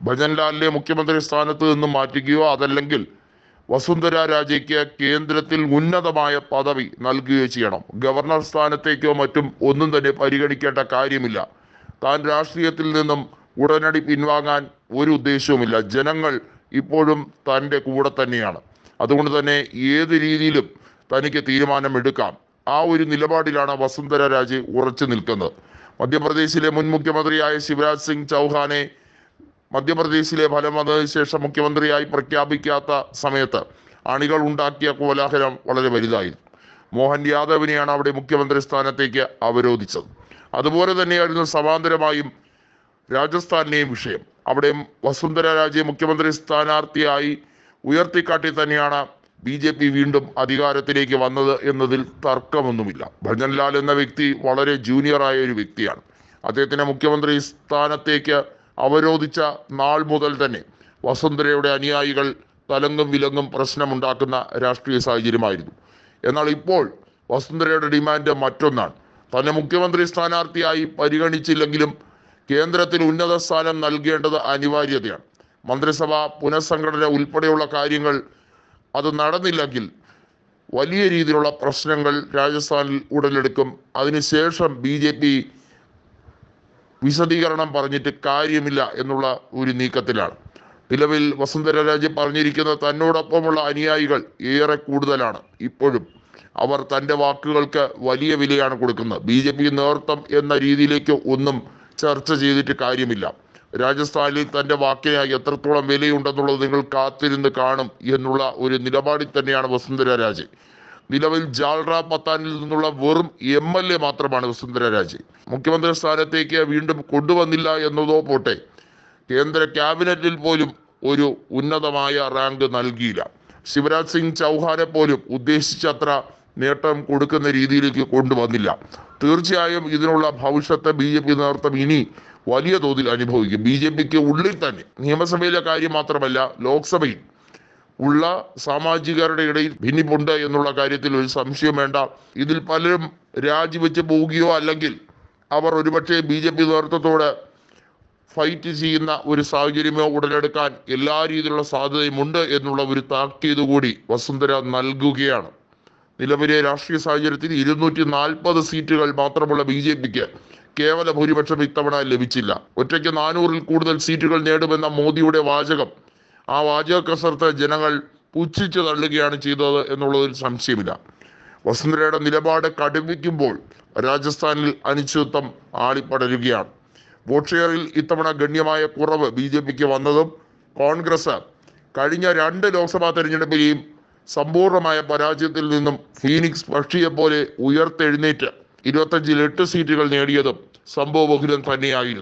ഭജൻലാലിനെ മുഖ്യമന്ത്രി സ്ഥാനത്ത് നിന്നും മാറ്റുകയോ അതല്ലെങ്കിൽ വസുന്ധര രാജയ്ക്ക് കേന്ദ്രത്തിൽ ഉന്നതമായ പദവി നൽകുകയോ ചെയ്യണം. ഗവർണർ സ്ഥാനത്തേക്കോ മറ്റും ഒന്നും തന്നെ പരിഗണിക്കേണ്ട കാര്യമില്ല. താൻ രാഷ്ട്രീയത്തിൽ നിന്നും ഉടനടി പിൻവാങ്ങാൻ ഒരു ഉദ്ദേശവുമില്ല. ജനങ്ങൾ ഇപ്പോഴും തൻ്റെ കൂടെ തന്നെയാണ്. അതുകൊണ്ട് തന്നെ ഏത് രീതിയിലും തനിക്ക് തീരുമാനമെടുക്കാം. ആ ഒരു നിലപാടിലാണ് വസുന്ധര രാജെ ഉറച്ചു നിൽക്കുന്നത്. മധ്യപ്രദേശിലെ മുൻ മുഖ്യമന്ത്രിയായ ശിവരാജ് സിംഗ് ചൗഹാനെ മധ്യപ്രദേശിലെ ഫലം വന്നതിന് ശേഷം മുഖ്യമന്ത്രിയായി പ്രഖ്യാപിക്കാത്ത സമയത്ത് അണികൾ ഉണ്ടാക്കിയ കോലാഹലം വളരെ വലുതായിരുന്നു. മോഹൻ യാദവിനെയാണ് അവിടെ മുഖ്യമന്ത്രി സ്ഥാനത്തേക്ക് അവരോധിച്ചത്. അതുപോലെ തന്നെയായിരുന്നു സമാന്തരമായും രാജസ്ഥാനിലെയും വിഷയം. അവിടെയും വസുന്ധര രാജെ മുഖ്യമന്ത്രി സ്ഥാനാർത്ഥിയായി ഉയർത്തിക്കാട്ടി തന്നെയാണ് BJP വീണ്ടും അധികാരത്തിലേക്ക് വന്നത് എന്നതിൽ തർക്കമൊന്നുമില്ല. ഭജൻലാൽ എന്ന വ്യക്തി വളരെ ജൂനിയറായ ഒരു വ്യക്തിയാണ്. അദ്ദേഹത്തിനെ മുഖ്യമന്ത്രി സ്ഥാനത്തേക്ക് അവരോധിച്ച നാൾ മുതൽ തന്നെ വസുന്ധരയുടെ അനുയായികൾ തലങ്ങും വിലങ്ങും പ്രശ്നമുണ്ടാക്കുന്ന രാഷ്ട്രീയ സാഹചര്യമായിരുന്നു. എന്നാൽ ഇപ്പോൾ വസുന്ധരയുടെ ഡിമാൻഡ് മറ്റൊന്നാണ്. തന്നെ മുഖ്യമന്ത്രി സ്ഥാനാർത്ഥിയായി പരിഗണിച്ചില്ലെങ്കിലും കേന്ദ്രത്തിൽ ഉന്നത സ്ഥാനം നൽകേണ്ടത് അനിവാര്യതയാണ്. മന്ത്രിസഭ പുനഃസംഘടന ഉൾപ്പെടെയുള്ള കാര്യങ്ങൾ അത് നടന്നില്ലെങ്കിൽ വലിയ രീതിയിലുള്ള പ്രശ്നങ്ങൾ രാജസ്ഥാനിൽ ഉടലെടുക്കും. അതിനുശേഷം BJP വിശദീകരണം പറഞ്ഞിട്ട് കാര്യമില്ല എന്നുള്ള ഒരു നീക്കത്തിലാണ്. നിലവിൽ വസുന്ധര രാജെ പറഞ്ഞിരിക്കുന്നത് തന്നോടൊപ്പമുള്ള അനുയായികൾ ഏറെ കൂടുതലാണ്. ഇപ്പോഴും അവർ തൻ്റെ വാക്കുകൾക്ക് വലിയ വിലയാണ് കൊടുക്കുന്നത്. BJP നേതൃത്വം എന്ന രീതിയിലേക്ക് ഒന്നും ചർച്ച ചെയ്തിട്ട് കാര്യമില്ല. രാജസ്ഥാനിൽ തൻ്റെ വാക്കിനായി എത്രത്തോളം വിലയുണ്ടെന്നുള്ളത് നിങ്ങൾ കാത്തിരുന്ന് കാണും എന്നുള്ള ഒരു നിലപാടിൽ തന്നെയാണ് വസുന്ധര രാജെ. നിലവിൽ ജാൽറ പത്താനിൽ നിന്നുള്ള വെറും MLA മാത്രമാണ് വസുന്ധര രാജെ. മുഖ്യമന്ത്രി സ്ഥാനത്തേക്ക് വീണ്ടും കൊണ്ടുവന്നില്ല എന്നതോ പോട്ടെ, കേന്ദ്ര ക്യാബിനറ്റിൽ പോലും ഒരു ഉന്നതമായ റാങ്ക് നൽകിയില്ല. ശിവരാജ് സിംഗ് ചൗഹാനെ പോലും ഉദ്ദേശിച്ചത്ര നേട്ടം കൊടുക്കുന്ന രീതിയിലേക്ക് കൊണ്ടുവന്നില്ല. തീർച്ചയായും ഇതിനുള്ള ഭവിഷ്യത്ത് BJP നേതൃത്വം ഇനി വലിയ തോതിൽ അനുഭവിക്കും. BJPക്ക് ഉള്ളിൽ തന്നെ നിയമസഭയിലെ കാര്യം മാത്രമല്ല, ലോക്സഭയിൽ ഉള്ള സാമാജികരുടെ ഇടയിൽ ഭിന്നിപ്പുണ്ട് എന്നുള്ള കാര്യത്തിൽ ഒരു സംശയം വേണ്ട. ഇതിൽ പലരും രാജിവെച്ച് പോവുകയോ അല്ലെങ്കിൽ അവർ ഒരുപക്ഷെ BJP നേതൃത്വത്തോട് ഫൈറ്റ് ചെയ്യുന്ന ഒരു സാഹചര്യമോ ഉടലെടുക്കാൻ എല്ലാ രീതിയിലുള്ള സാധ്യതയുമുണ്ട് എന്നുള്ള ഒരു താക്കീത് കൂടി വസുന്ധര നൽകുകയാണ്. നിലവിലെ രാഷ്ട്രീയ സാഹചര്യത്തിൽ 240 സീറ്റുകൾ മാത്രമുള്ള BJPക്ക് കേവല ഭൂരിപക്ഷം ഇത്തവണ ലഭിച്ചില്ല. ഒറ്റയ്ക്ക് 400-ൽ കൂടുതൽ സീറ്റുകൾ നേടുമെന്ന മോദിയുടെ വാചകം, ആ വാചക കസർത്ത് ജനങ്ങൾ പുച്ഛിച്ചു തള്ളുകയാണ് ചെയ്തത് എന്നുള്ളതിൽ സംശയമില്ല. വസുന്ധരയുടെ നിലപാട് കടുപ്പിക്കുമ്പോൾ രാജസ്ഥാനിൽ അനിശ്ചിതത്വം ആളിപ്പടരുകയാണ്. വോട്ട് ഷെയറിൽ ഇത്തവണ ഗണ്യമായ കുറവ് BJPക്ക് വന്നതും കോൺഗ്രസ് കഴിഞ്ഞ 2 ലോക്സഭാ തെരഞ്ഞെടുപ്പിലെയും സമ്പൂർണമായ പരാജയത്തിൽ നിന്നും ഫീനിക്സ് പക്ഷിയെ പോലെ ഉയർത്തെഴുന്നേറ്റ് 25-ൽ 8 സീറ്റുകൾ നേടിയതും സംഭവബഹുലം തന്നെയായിരുന്നു.